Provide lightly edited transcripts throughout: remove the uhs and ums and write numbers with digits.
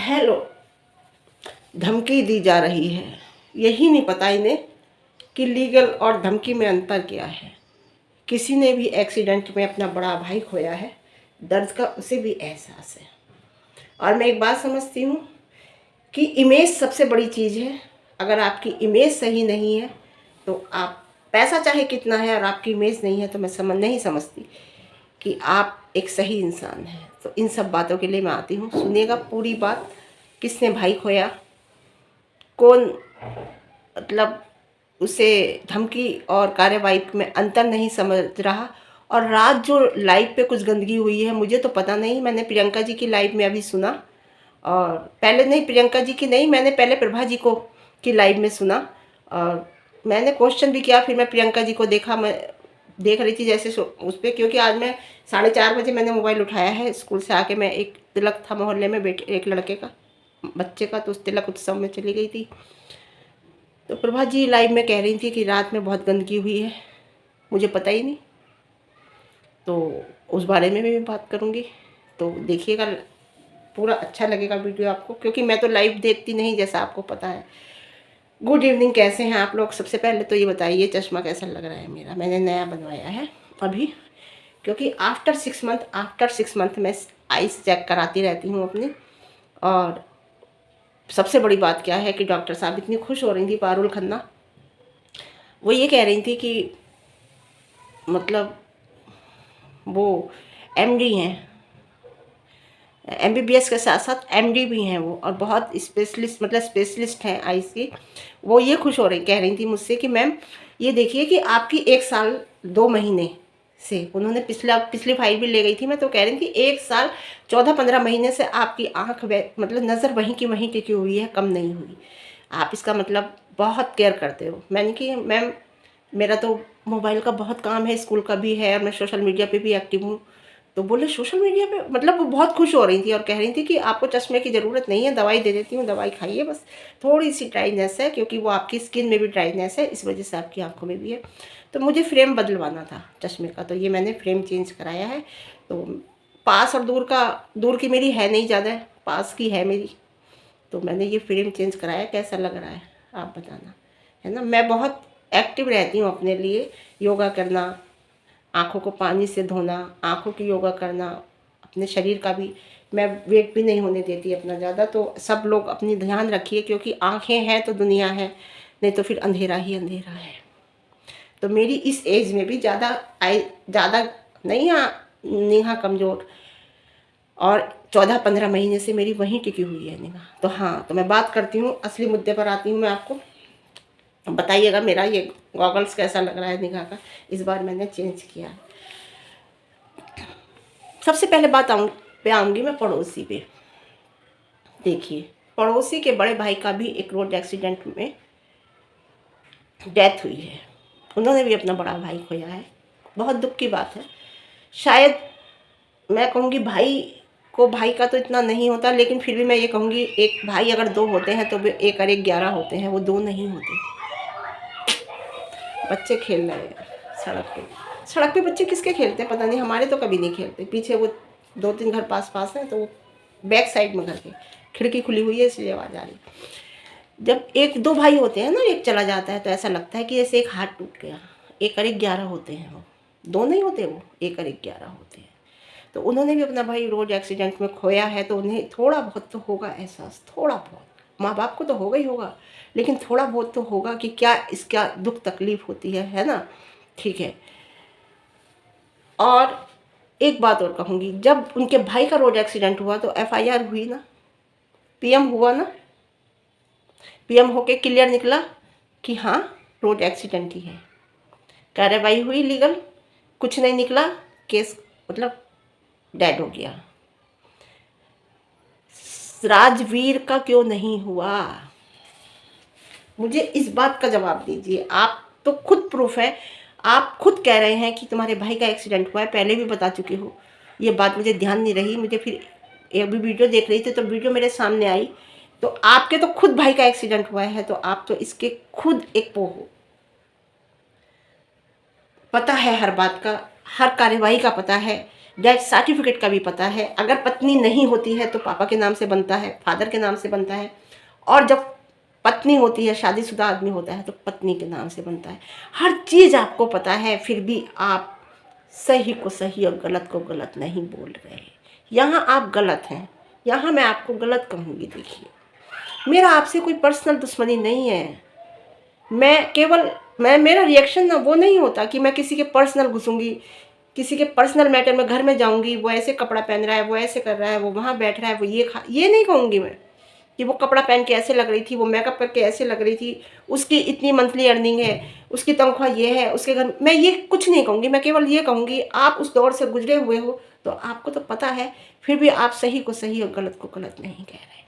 Hello. धमकी दी जा रही है, यही नहीं पता इन्हें कि लीगल और धमकी में अंतर क्या है। किसी ने भी एक्सीडेंट में अपना बड़ा भाई खोया है, दर्द का उसे भी एहसास है। और मैं एक बात समझती हूँ कि इमेज सबसे बड़ी चीज़ है। अगर आपकी इमेज सही नहीं है तो आप पैसा चाहे कितना है और आपकी इमेज नहीं है तो मैं नहीं समझती कि आप एक सही इंसान हैं। तो इन सब बातों के लिए मैं आती हूँ, सुनिएगा पूरी बात। किसने भाई खोया, कौन मतलब उसे धमकी और कार्रवाई में अंतर नहीं समझ रहा। और रात जो लाइव पे कुछ गंदगी हुई है मुझे तो पता नहीं, मैंने प्रियंका जी की लाइव में अभी सुना, और पहले नहीं, प्रियंका जी की नहीं, मैंने पहले प्रभा जी को की लाइव में सुना और मैंने क्वेश्चन भी किया। फिर मैं प्रियंका जी को देखा, मैं देख रही थी जैसे उस पर, क्योंकि आज मैं 4:30 बजे मैंने मोबाइल उठाया है स्कूल से आके। मैं एक तिलक था मोहल्ले में बेटे एक लड़के का बच्चे का, तो उस तिलक उत्सव में चली गई थी। तो प्रभा जी लाइव में कह रही थी कि रात में बहुत गंदगी हुई है, मुझे पता ही नहीं। तो उस बारे में भी मैं बात करूँगी, तो देखिएगा, पूरा अच्छा लगेगा वीडियो आपको, क्योंकि मैं तो लाइव देखती नहीं जैसा आपको पता है। गुड इवनिंग, कैसे हैं आप लोग? सबसे पहले तो ये बताइए चश्मा कैसा लग रहा है मेरा। मैंने नया बनवाया है अभी, क्योंकि आफ्टर सिक्स मंथ मैं आइस चेक कराती रहती हूँ अपनी। और सबसे बड़ी बात क्या है कि डॉक्टर साहब इतनी खुश हो रही थी, पारुल खन्ना, वो ये कह रही थी कि मतलब वो एमडी हैं, एमबीबीएस के साथ साथ एमडी भी हैं वो, और बहुत स्पेशलिस्ट हैं आइस की। वो ये खुश हो रही कह रही थी मुझसे कि मैम ये देखिए कि आपकी 1 साल 2 महीने से, उन्होंने पिछली फाइल भी ले गई थी मैं, तो कह रही थी 1 साल 14-15 महीने से आपकी आँख मतलब नज़र वहीं की वहीं टिकी हुई है, कम नहीं हुई। आप इसका मतलब बहुत केयर करते हो। मैंने कि मैम मेरा तो मोबाइल का बहुत काम है, स्कूल का भी है, और मैं सोशल मीडिया पे भी एक्टिव हूँ। तो बोले सोशल मीडिया पे, मतलब वो बहुत खुश हो रही थी और कह रही थी कि आपको चश्मे की ज़रूरत नहीं है, दवाई दे देती हूँ, दवाई खाइए, बस थोड़ी सी ड्राइनेस है, क्योंकि वो आपकी स्किन में भी ड्राइनेस है, इस वजह से आपकी आंखों में भी है। तो मुझे फ्रेम बदलवाना था चश्मे का, तो ये मैंने फ्रेम चेंज कराया है। तो पास और दूर की मेरी है नहीं ज़्यादा, पास की है मेरी, तो मैंने ये फ्रेम चेंज कराया। कैसा लग रहा है आप बताना, है ना। मैं बहुत एक्टिव रहती हूँ अपने लिए, योगा करना, आँखों को पानी से धोना, आँखों की योगा करना, अपने शरीर का भी, मैं वेट भी नहीं होने देती अपना ज़्यादा। तो सब लोग अपनी ध्यान रखिए, क्योंकि आँखें हैं तो दुनिया है, नहीं तो फिर अंधेरा ही अंधेरा है। तो मेरी इस एज में भी ज़्यादा नहीं, हाँ निगाह कमज़ोर, और 14-15 महीने से मेरी वहीं टिकी हुई है निगाह। तो हाँ, तो मैं बात करती हूँ, असली मुद्दे पर आती हूँ मैं आपको। बताइएगा मेरा ये गॉगल्स कैसा लग रहा है निगाह का, इस बार मैंने चेंज किया है। सबसे पहले आऊँगी मैं पड़ोसी पे। देखिए, पड़ोसी के बड़े भाई का भी एक रोड एक्सीडेंट में डेथ हुई है, उन्होंने भी अपना बड़ा भाई खोया है। बहुत दुख की बात है। शायद मैं कहूँगी भाई का तो इतना नहीं होता, लेकिन फिर भी मैं ये कहूँगी एक भाई अगर 2 होते हैं तो वे 1 और 1 11 होते हैं, वो 2 नहीं होते। बच्चे खेल रहे हैं सड़क पे बच्चे किसके खेलते हैं पता नहीं, हमारे तो कभी नहीं खेलते। पीछे वो 2-3 घर पास हैं, तो वो बैक साइड में घर के, खिड़की खुली हुई है इसलिए आवाज़ आ रही। जब 1-2 भाई होते हैं ना, एक चला जाता है तो ऐसा लगता है कि जैसे एक हाथ टूट गया। 1 और 1 11 होते हैं, वो 2 नहीं होते, वो 1 और 1 11 होते हैं। तो उन्होंने भी अपना भाई रोड एक्सीडेंट में खोया है, तो उन्हें थोड़ा बहुत तो होगा एहसास, थोड़ा बहुत। माँ बाप को तो होगा ही होगा, लेकिन थोड़ा बहुत तो होगा कि क्या इसका दुख तकलीफ होती है ना। ठीक है। और एक बात और कहूँगी, जब उनके भाई का रोड एक्सीडेंट हुआ तो एफआईआर हुई ना, पीएम हुआ ना, पीएम होके क्लियर निकला कि हाँ रोड एक्सीडेंट ही है, कार्रवाई हुई लीगल, कुछ नहीं निकला, केस मतलब डेड हो गया। राजवीर का क्यों नहीं हुआ, मुझे इस बात का जवाब दीजिए। आप तो खुद प्रूफ है, आप खुद कह रहे हैं कि तुम्हारे भाई का एक्सीडेंट हुआ है, पहले भी बता चुकी हो। ये बात मुझे ध्यान नहीं रही, मुझे फिर अभी वीडियो देख रही थी तो वीडियो मेरे सामने आई, तो आपके तो खुद भाई का एक्सीडेंट हुआ है, तो आप तो इसके खुद एक वो हो, पता है हर बात का, हर कार्यवाही का पता है। डेथ सर्टिफिकेट का भी पता है। अगर पत्नी नहीं होती है तो पापा के नाम से बनता है, फादर के नाम से बनता है, और जब पत्नी होती है, शादीशुदा आदमी होता है, तो पत्नी के नाम से बनता है। हर चीज़ आपको पता है, फिर भी आप सही को सही और गलत को गलत नहीं बोल रहे। यहाँ आप गलत हैं, यहाँ मैं आपको गलत कहूँगी। देखिए, मेरा आपसे कोई पर्सनल दुश्मनी नहीं है। मेरा रिएक्शन ना वो नहीं होता कि मैं किसी के पर्सनल घुसूँगी, किसी के पर्सनल मैटर में घर में जाऊँगी, वो ऐसे कपड़ा पहन रहा है, वो ऐसे कर रहा है, वो वहाँ बैठ रहा है, वो ये नहीं कहूँगी मैं कि वो कपड़ा पहन के ऐसे लग रही थी, वो मेकअप करके ऐसे लग रही थी, उसकी इतनी मंथली अर्निंग है, उसकी तनख्वाह ये है, उसके घर। मैं ये कुछ नहीं कहूँगी, मैं केवल ये कहूँगी आप उस दौर से गुजरे हुए हो तो आपको तो पता है, फिर भी आप सही को सही और गलत को गलत नहीं कह रहे,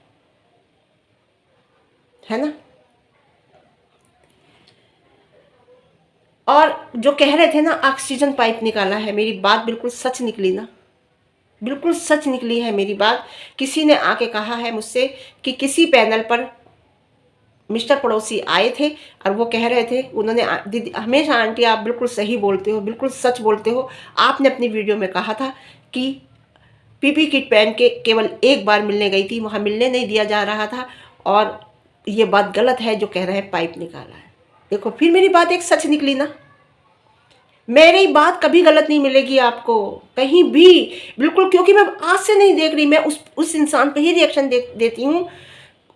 है ना। और जो कह रहे थे ना ऑक्सीजन पाइप निकाला है, मेरी बात बिल्कुल सच निकली ना, बिल्कुल सच निकली है मेरी बात। किसी ने आके कहा है मुझसे कि किसी पैनल पर मिस्टर पड़ोसी आए थे और वो कह रहे थे, उन्होंने दीदी हमेशा आंटी आप बिल्कुल सही बोलते हो, बिल्कुल सच बोलते हो, आपने अपनी वीडियो में कहा था कि पीपी किट पहन के केवल एक बार मिलने गई थी, वहाँ मिलने नहीं दिया जा रहा था, और ये बात गलत है जो कह रहे हैं पाइप निकाला है। देखो, फिर मेरी बात एक सच निकली ना। मेरी बात कभी गलत नहीं मिलेगी आपको कहीं भी, बिल्कुल, क्योंकि मैं आज से नहीं देख रही, मैं उस इंसान पे ही रिएक्शन देती हूँ,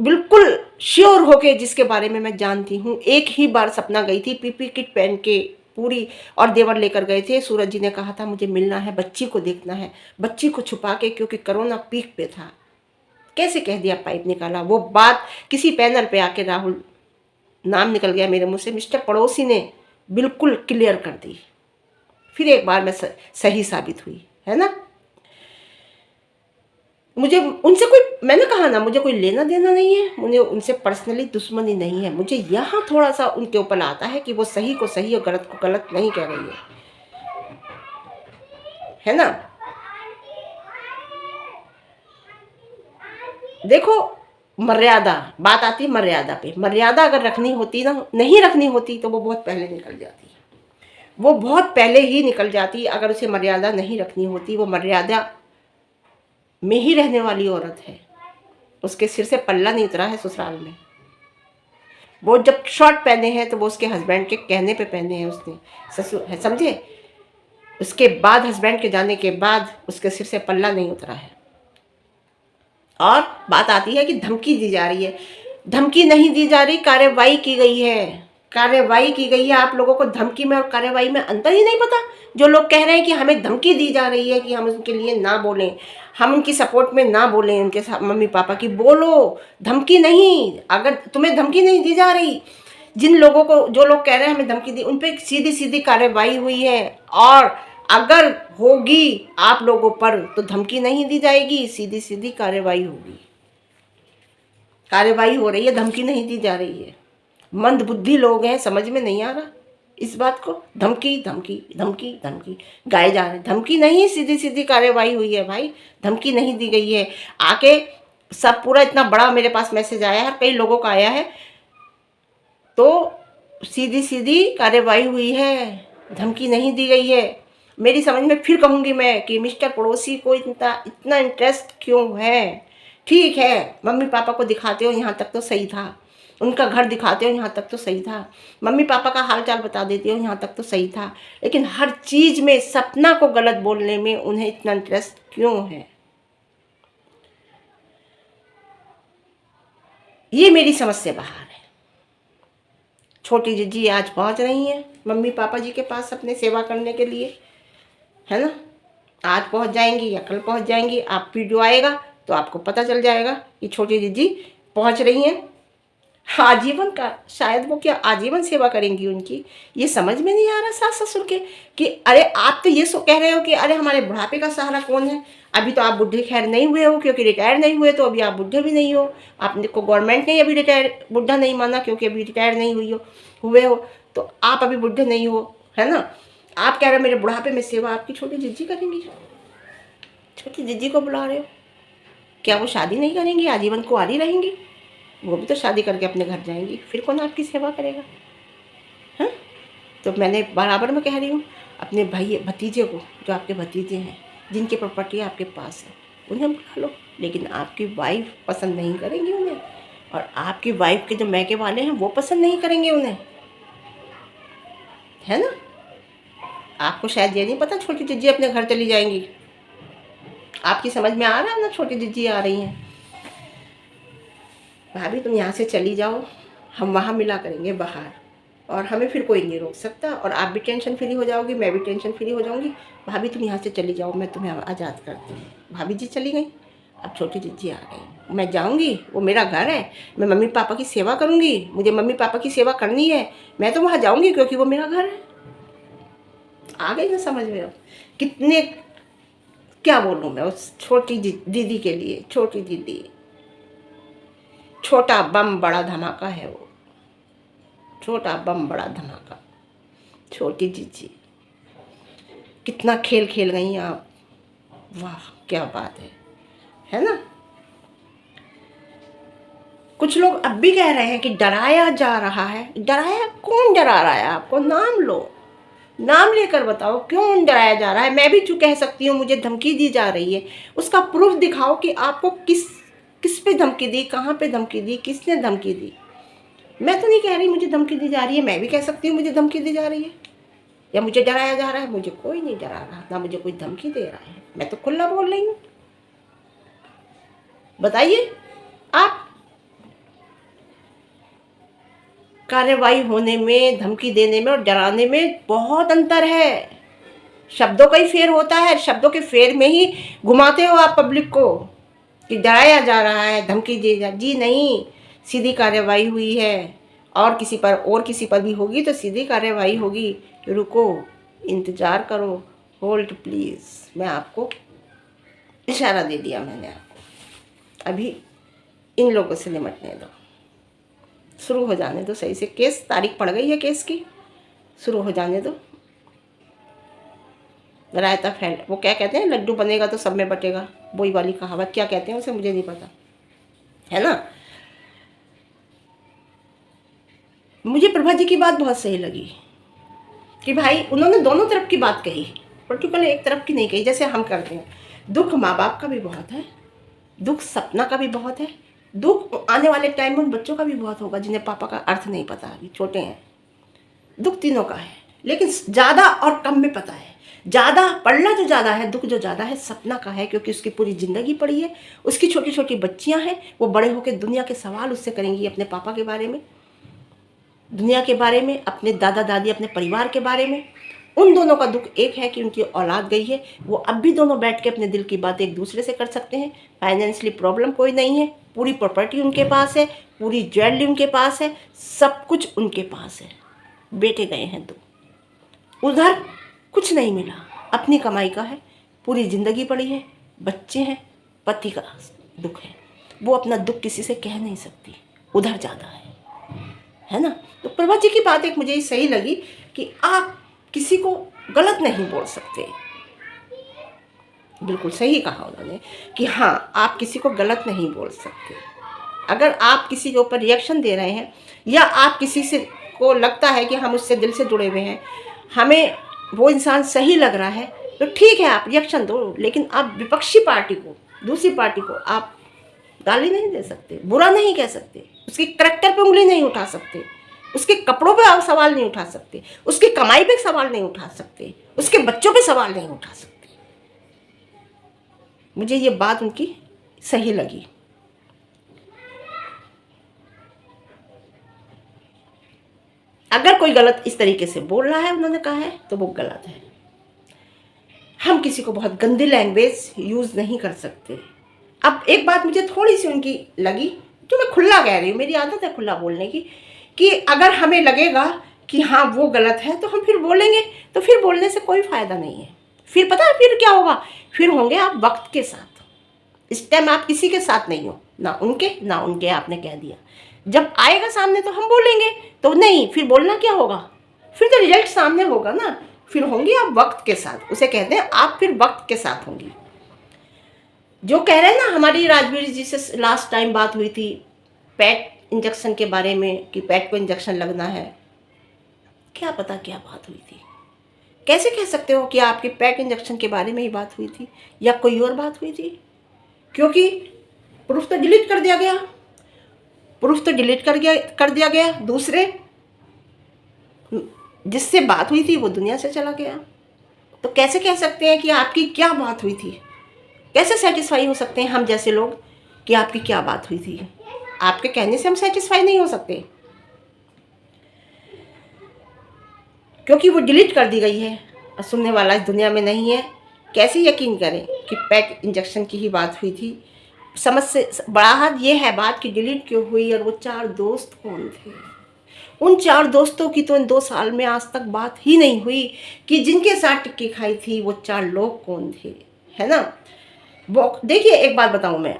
बिल्कुल श्योर होके, जिसके बारे में मैं जानती हूँ। एक ही बार सपना गई थी पीपी किट पहन के पूरी, और देवर लेकर गए थे। सूरज जी ने कहा था मुझे मिलना है, बच्ची को देखना है, बच्ची को छुपा के, क्योंकि कोरोना पीक पे था। कैसे कह दिया पाइप निकाला? वो बात किसी पैनल पे आके राहुल नाम निकल गया मेरे मुंह से, मिस्टर पड़ोसी ने बिल्कुल क्लियर कर दी। फिर एक बार मैं सही साबित हुई, है ना। मुझे उनसे कोई, मैंने कहा ना, मुझे कोई लेना देना नहीं है, मुझे उनसे पर्सनली दुश्मनी नहीं है। मुझे यहाँ थोड़ा सा उनके ऊपर आता है कि वो सही को सही और गलत को गलत नहीं कह रही है ना। देखो, मर्यादा, बात आती है मर्यादा पे। मर्यादा अगर रखनी होती ना, नहीं रखनी होती तो वो बहुत पहले निकल जाती, वो बहुत पहले ही निकल जाती। अगर उसे मर्यादा नहीं रखनी होती, वो मर्यादा में ही रहने वाली औरत है, उसके सिर से पल्ला नहीं उतरा है ससुराल में। वो जब शॉर्ट पहने हैं तो वो उसके हस्बैंड के कहने पे पहने हैं उसने, ससुर है, समझे। उसके बाद हस्बैंड के जाने के बाद उसके सिर से पल्ला नहीं उतरा है। और बात आती है कि धमकी दी जा रही है, धमकी नहीं दी जा रही, कार्रवाई की गई है, कार्रवाई की गई है। आप लोगों को धमकी में और कार्रवाई में अंतर ही नहीं पता। जो लोग कह रहे हैं कि हमें धमकी दी जा रही है कि हम उनके लिए ना बोलें, हम उनकी सपोर्ट में ना बोलें, उनके मम्मी पापा की, बोलो, धमकी नहीं। अगर तुम्हें धमकी नहीं दी जा रही, जिन लोगों को, जो लोग कह रहे हैं हमें धमकी दी, उन पर सीधी सीधी कार्रवाई हुई है। और अगर होगी आप लोगों पर तो धमकी नहीं दी जाएगी, सीधी सीधी कार्रवाई होगी। कार्रवाई हो रही है, धमकी नहीं दी जा रही है। मंद बुद्धि लोग हैं, समझ में नहीं आ रहा इस बात को। धमकी धमकी धमकी धमकी गाए जा रहे, धमकी नहीं, सीधी सीधी कार्रवाई हुई है भाई, धमकी नहीं दी गई है। आके सब पूरा इतना बड़ा मेरे पास मैसेज आया है, कई लोगों का आया है, तो सीधी सीधी कार्रवाई हुई है, धमकी नहीं दी गई है। मेरी समझ में फिर कहूँगी मैं कि मिस्टर पड़ोसी को इतना इंटरेस्ट क्यों है। ठीक है, मम्मी पापा को दिखाते हो, यहाँ तक तो सही था, उनका घर दिखाते हो, यहाँ तक तो सही था, मम्मी पापा का हाल चाल बता देते हो, यहाँ तक तो सही था, लेकिन हर चीज़ में सपना को गलत बोलने में उन्हें इतना इंटरेस्ट क्यों है? ये मेरी समझ से बाहर है। छोटी जीजी आज पहुँच रही हैं मम्मी पापा जी के पास अपने सेवा करने के लिए, है ना। आज पहुँच जाएंगी या कल पहुँच जाएंगी, आप वीडियो आएगा तो आपको पता चल जाएगा कि छोटी जीजी पहुँच रही हैं। आजीवन का, शायद वो क्या आजीवन सेवा करेंगी उनकी, ये समझ में नहीं आ रहा सास ससुर के कि अरे आप तो ये कह रहे हो कि अरे हमारे बुढ़ापे का सहारा कौन है। अभी तो आप बुढ़े खैर नहीं हुए हो, क्योंकि रिटायर नहीं हुए, तो अभी आप बुढ़े भी नहीं हो। आपने को गवर्नमेंट ने अभी रिटायर बुढ़ा नहीं माना, क्योंकि अभी रिटायर नहीं हुए हो, तो आप अभी बुढ़े नहीं हो, है ना। आप कह रहे हो मेरे बुढ़ापे में सेवा आपकी छोटी जीजी करेंगी। छोटी जीजी को बुला रहे हो, क्या वो शादी नहीं करेंगी, आजीवन कुंवारी रहेंगी? वो भी तो शादी करके अपने घर जाएंगी, फिर कौन आपकी सेवा करेगा? हाँ, तो मैंने बराबर में कह रही हूँ अपने भाई भतीजे को, जो आपके भतीजे हैं, जिनकी प्रॉपर्टी आपके पास है उन्हें बुला लो, लेकिन आपकी वाइफ पसंद नहीं करेंगी उन्हें, और आपकी वाइफ के जो मैके वाले हैं वो पसंद नहीं करेंगे उन्हें, है ना। आपको शायद ये नहीं पता छोटी जिज्जी अपने घर चली जाएंगी। आपकी समझ में आ रहा है ना, छोटी जिज्जी आ रही हैं। भाभी तुम यहाँ से चली जाओ, हम वहाँ मिला करेंगे बाहर, और हमें फिर कोई नहीं रोक सकता, और आप भी टेंशन फ्री हो जाओगी, मैं भी टेंशन फ्री हो जाऊँगी। भाभी तुम यहाँ से चली जाओ, मैं तुम्हें आज़ाद करती हूँ। भाभी जी चली गई, अब छोटी जिज्जी आ गई। मैं जाऊँगी, वो मेरा घर है, मैं मम्मी पापा की सेवा करूँगी, मुझे मम्मी पापा की सेवा करनी है, मैं तो वहाँ जाऊँगी क्योंकि वो मेरा घर है। आ गई ना समझ में। अब कितने क्या बोलूँ मैं उस छोटी दीदी के लिए। छोटी दीदी, छोटा बम बड़ा धमाका है वो, छोटा बम बड़ा धमाका। छोटी जीजी कितना खेल खेल गई आप, वाह क्या बात है ना। कुछ लोग अब भी कह रहे हैं कि डराया जा रहा है। डराया? कौन डरा रहा है आपको? नाम लो, नाम लेकर बताओ क्यों डराया जा रहा है। मैं भी जो कह सकती हूँ मुझे धमकी दी जा रही है, उसका प्रूफ दिखाओ कि आपको किस पे धमकी दी, कहाँ पे धमकी दी, किसने धमकी दी। मैं तो नहीं कह रही मुझे धमकी दी जा रही है, मैं भी कह सकती हूँ मुझे धमकी दी जा रही है या मुझे डराया जा रहा है। मुझे कोई नहीं डरा रहा, ना मुझे कोई धमकी दे रहा है, मैं तो खुला बोल रही हूँ। बताइए आप। कार्रवाई होने में, धमकी देने में और डराने में बहुत अंतर है। शब्दों का ही फेर होता है, शब्दों के फेर में ही घुमाते हो आप पब्लिक को कि डराया जा रहा है, धमकी दी जा। जी नहीं, सीधी कार्रवाई हुई है, और किसी पर भी होगी तो सीधी कार्रवाई होगी। रुको, इंतज़ार करो, होल्ड प्लीज़। मैं आपको इशारा दे दिया मैंने आपको। अभी इन लोगों से निपटने दो, शुरू हो जाने दो सही से केस। तारीख पड़ गई है केस की, शुरू हो जाने दो। रायता फैल, वो क्या कहते हैं, लड्डू बनेगा तो सब में बटेगा, वही वाली कहावत। क्या कहते हैं उसे, मुझे नहीं पता, है ना। मुझे प्रभा जी की बात बहुत सही लगी कि भाई उन्होंने दोनों तरफ की बात कही, पर्टिकुलर एक तरफ की नहीं कही जैसे हम करते हैं। दुख माँ बाप का भी बहुत है, दुख सपना का भी बहुत है, दुख आने वाले टाइम में उन बच्चों का भी बहुत होगा जिन्हें पापा का अर्थ नहीं पता, अभी छोटे हैं। दुख तीनों का है, लेकिन ज़्यादा और कम में पता है। ज़्यादा पढ़ना जो ज़्यादा है, दुख जो ज़्यादा है सपना का है, क्योंकि उसकी पूरी ज़िंदगी पड़ी है। उसकी छोटी छोटी बच्चियां हैं, वो बड़े होकर दुनिया के सवाल उससे करेंगी, अपने पापा के बारे में, दुनिया के बारे में, अपने दादा दादी, अपने परिवार के बारे में। उन दोनों का दुख एक है कि उनकी औलाद गई है। वो अब भी दोनों बैठ के अपने दिल की बात एक दूसरे से कर सकते हैं। फाइनेंशियली प्रॉब्लम कोई नहीं है, पूरी प्रॉपर्टी उनके पास है, पूरी ज्वेलरी उनके पास है, सब कुछ उनके पास है। बेटे गए हैं दो, उधर कुछ नहीं मिला, अपनी कमाई का है, पूरी ज़िंदगी पड़ी है, बच्चे हैं, पति का दुख है। वो अपना दुख किसी से कह नहीं सकती, उधर ज़्यादा है ना। तो प्रभा जी की बात एक मुझे सही लगी कि आप किसी को गलत नहीं बोल सकते। बिल्कुल सही कहा उन्होंने कि हाँ, आप किसी को गलत नहीं बोल सकते। अगर आप किसी के ऊपर रिएक्शन दे रहे हैं, या आप किसी से को लगता है कि हम उससे दिल से जुड़े हुए हैं, हमें वो इंसान सही लग रहा है, तो ठीक है आप रिएक्शन दो, लेकिन आप विपक्षी पार्टी को, दूसरी पार्टी को आप गाली नहीं दे सकते, बुरा नहीं कह सकते, उसके करैक्टर पे उंगली नहीं उठा सकते, उसके कपड़ों पे आप सवाल नहीं उठा सकते, उसकी कमाई पे सवाल नहीं उठा सकते, उसके बच्चों पे सवाल नहीं उठा सकते। मुझे ये बात उनकी सही लगी। अगर कोई गलत इस तरीके से बोल रहा है, उन्होंने कहा है, तो वो गलत है। हम किसी को बहुत गंदी लैंग्वेज यूज़ नहीं कर सकते। अब एक बात मुझे थोड़ी सी उनकी लगी, जो मैं खुला कह रही हूँ, मेरी आदत है खुला बोलने की, कि अगर हमें लगेगा कि हाँ वो गलत है तो हम फिर बोलेंगे, तो फिर बोलने से कोई फ़ायदा नहीं है। फिर पता है फिर क्या होगा, फिर होंगे आप वक्त के साथ। इस टाइम आप किसी के साथ नहीं हो, ना उनके, आपने कह दिया। जब आएगा सामने तो हम बोलेंगे, तो नहीं, फिर बोलना क्या होगा, फिर तो रिजल्ट सामने होगा ना। फिर होंगे आप वक्त के साथ, उसे कहते हैं आप फिर वक्त के साथ होंगी। जो कह रहे हैं ना, हमारी राजवीर जी से लास्ट टाइम बात हुई थी पेट इंजेक्शन के बारे में, कि पेट को इंजेक्शन लगना है, क्या पता क्या बात हुई थी। कैसे कह सकते हो कि आपके पैक इंजेक्शन के बारे में ही बात हुई थी या कोई और बात हुई थी? क्योंकि प्रूफ तो डिलीट कर दिया गया, प्रूफ तो डिलीट कर दिया गया। दूसरे जिससे बात हुई थी वो दुनिया से चला गया। तो कैसे कह सकते हैं कि आपकी क्या बात हुई थी? कैसे सेटिस्फाई हो सकते हैं हम जैसे लोग कि आपकी क्या बात हुई थी? आपके कहने से हम सेटिस्फाई नहीं हो सकते, क्योंकि वो डिलीट कर दी गई है और सुनने वाला इस दुनिया में नहीं है। कैसे यकीन करें कि पैक इंजेक्शन की ही बात हुई थी? समझ से बड़ा हाथ ये है बात कि डिलीट क्यों हुई, और वो 4 दोस्त कौन थे? उन 4 दोस्तों की तो इन 2 साल में आज तक बात ही नहीं हुई कि जिनके साथ टिक्की खाई थी वो 4 लोग कौन थे, है ना? देखिए एक बात बताऊं मैं,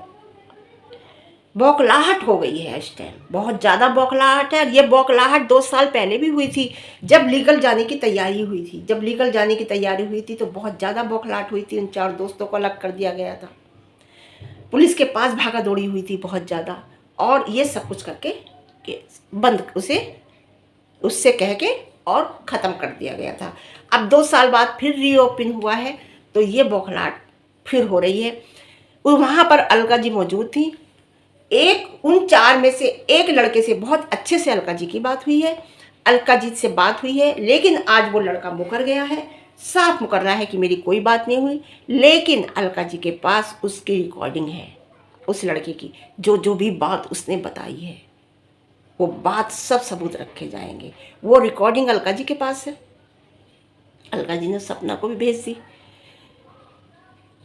बौखलाहट हो गई है इस टाइम, बहुत ज़्यादा बौखलाहट है। और ये बौखलाहट 2 साल पहले भी हुई थी, जब लीगल जाने की तैयारी हुई थी। जब लीगल जाने की तैयारी हुई थी तो बहुत ज़्यादा बौखलाहट हुई थी। उन 4 दोस्तों को अलग कर दिया गया था, पुलिस के पास भागा दौड़ी हुई थी बहुत ज़्यादा, और ये सब कुछ करके बंद उससे कह के और ख़त्म कर दिया गया था। अब 2 साल बाद फिर रीओपन हुआ है तो ये बौखलाहट फिर हो रही है। वहाँ पर अलका जी मौजूद थी। उन 4 में से एक लड़के से बहुत अच्छे से अलका जी की बात हुई है, अलका जी से बात हुई है, लेकिन आज वो लड़का मुकर गया है, साफ मुकर रहा है कि मेरी कोई बात नहीं हुई। लेकिन अलका जी के पास उसकी रिकॉर्डिंग है, उस लड़के की, जो भी बात उसने बताई है वो बात सब सबूत रखे जाएंगे। वो रिकॉर्डिंग अलका जी के पास है, अलका जी ने सपना को भी भेज दी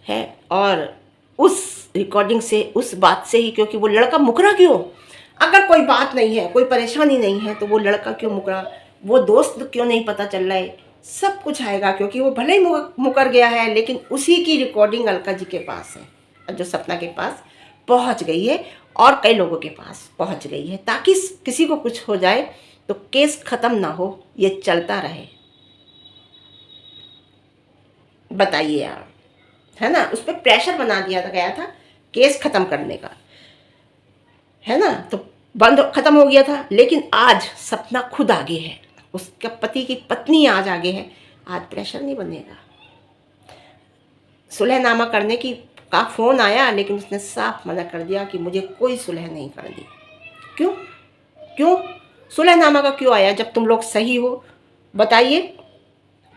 है। और उस रिकॉर्डिंग से, उस बात से ही, क्योंकि वो लड़का मुकरा क्यों? अगर कोई बात नहीं है, कोई परेशानी नहीं है, तो वो लड़का क्यों मुकरा? वो दोस्त क्यों नहीं पता चल रहा है? सब कुछ आएगा, क्योंकि वो भले ही मुकर गया है, लेकिन उसी की रिकॉर्डिंग अलका जी के पास है, जो सपना के पास पहुंच गई है और कई लोगों के पास पहुंच गई है, ताकि किसी को कुछ हो जाए तो केस खत्म ना हो, ये चलता रहे। बताइए आप, है ना? उस पर प्रेशर बना दिया गया था केस खत्म करने का, है ना? तो बंद खत्म हो गया था। लेकिन आज सपना खुद आगे है, उसका पति की पत्नी आज आगे है। आज प्रेशर नहीं बनेगा। सुलहनामा करने का फ़ोन आया, लेकिन उसने साफ मना कर दिया कि मुझे कोई सुलह नहीं करनी। क्यों? क्यों सुलहनामा का क्यों आया जब तुम लोग सही हो? बताइए।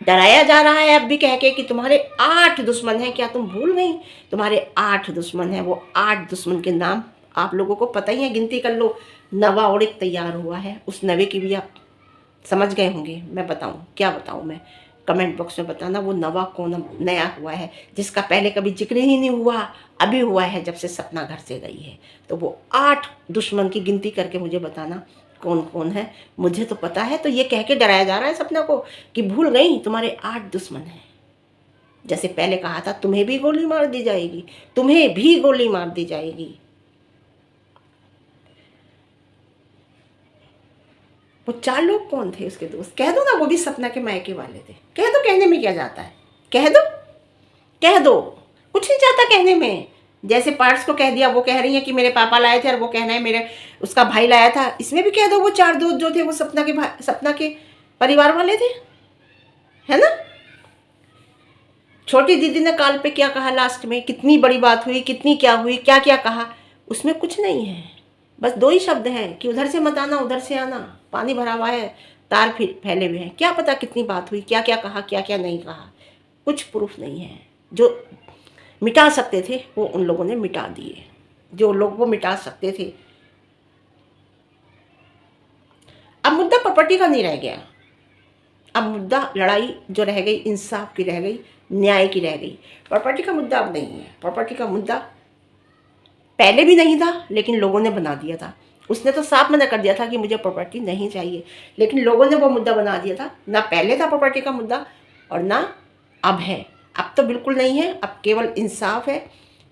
डराया जा रहा है अब भी कह के कि तुम्हारे 8 दुश्मन हैं। क्या तुम भूल गई? तुम्हारे 8 दुश्मन हैं। वो 8 दुश्मन के नाम आप लोगों को पता ही है, गिनती कर लो। नवा और एक तैयार हुआ है, उस नवे की भी आप समझ गए होंगे। मैं बताऊं, क्या बताऊं मैं? कमेंट बॉक्स में बताना वो नवा कौन नया हुआ है, जिसका पहले कभी जिक्र ही नहीं हुआ, अभी हुआ है जब से सपना घर से गई है। तो वो 8 दुश्मन की गिनती करके मुझे बताना कौन कौन है। मुझे तो पता है, तो ये कह के डराया जा रहा है सपना को कि भूल गई तुम्हारे 8 दुश्मन हैं। जैसे पहले कहा था तुम्हें भी गोली मार दी जाएगी, तुम्हें भी गोली मार दी जाएगी। वो 4 लोग कौन थे उसके दोस्त? कह दो ना, वो भी सपना के मायके वाले थे। कह दो, कहने में क्या जाता है? कह दो, कह दो, कुछ नहीं जाता कहने में। जैसे पार्ट्स को कह दिया, वो कह रही है कि मेरे पापा लाए थे, और वो कहना है मेरे उसका भाई लाया था। इसमें भी कह दो वो 4 दोस्त जो थे वो सपना के परिवार वाले थे, है ना? छोटी दीदी ने काल पे क्या कहा लास्ट में, कितनी बड़ी बात हुई, कितनी क्या हुई, क्या क्या कहा, उसमें कुछ नहीं है। बस 2 ही शब्द हैं कि उधर से मत आना, उधर से आना, पानी भरा हुआ है, तार फैले हुए हैं। क्या पता कितनी बात हुई, क्या क्या कहा, क्या क्या नहीं कहा, कुछ प्रूफ नहीं है। जो मिटा सकते थे वो उन लोगों ने मिटा दिए, जो लोग वो मिटा सकते थे। अब मुद्दा प्रॉपर्टी का नहीं रह गया। अब मुद्दा लड़ाई जो रह गई, इंसाफ की रह गई, न्याय की रह गई। प्रॉपर्टी का मुद्दा अब नहीं है। प्रॉपर्टी का मुद्दा पहले भी नहीं था, लेकिन लोगों ने बना दिया था। उसने तो साफ मना कर दिया था कि मुझे प्रॉपर्टी नहीं चाहिए, लेकिन लोगों ने वो मुद्दा बना दिया था। ना पहले था प्रॉपर्टी का मुद्दा और ना अब है। अब तो बिल्कुल नहीं है, अब केवल इंसाफ है।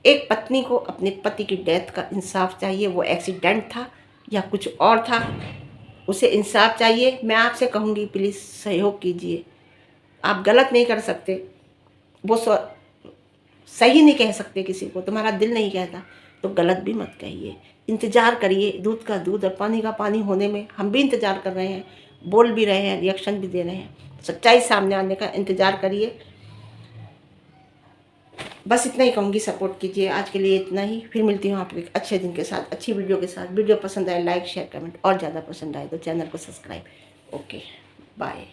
एक पत्नी को अपने पति की डेथ का इंसाफ चाहिए। वो एक्सीडेंट था या कुछ और था, उसे इंसाफ चाहिए। मैं आपसे कहूँगी प्लीज़ सहयोग कीजिए। आप गलत नहीं कर सकते, वो सही नहीं कह सकते किसी को, तुम्हारा दिल नहीं कहता तो गलत भी मत कहिए। इंतज़ार करिए, दूध का दूध और पानी का पानी होने में हम भी इंतज़ार कर रहे हैं, बोल भी रहे हैं, रिएक्शन भी दे रहे हैं। सच्चाई सामने आने का इंतज़ार करिए। बस इतना ही कहूँगी, सपोर्ट कीजिए। आज के लिए इतना ही, फिर मिलती हूँ आपको एक अच्छे दिन के साथ, अच्छी वीडियो के साथ। वीडियो पसंद आए लाइक शेयर कमेंट, और ज़्यादा पसंद आए तो चैनल को सब्सक्राइब। Okay, bye.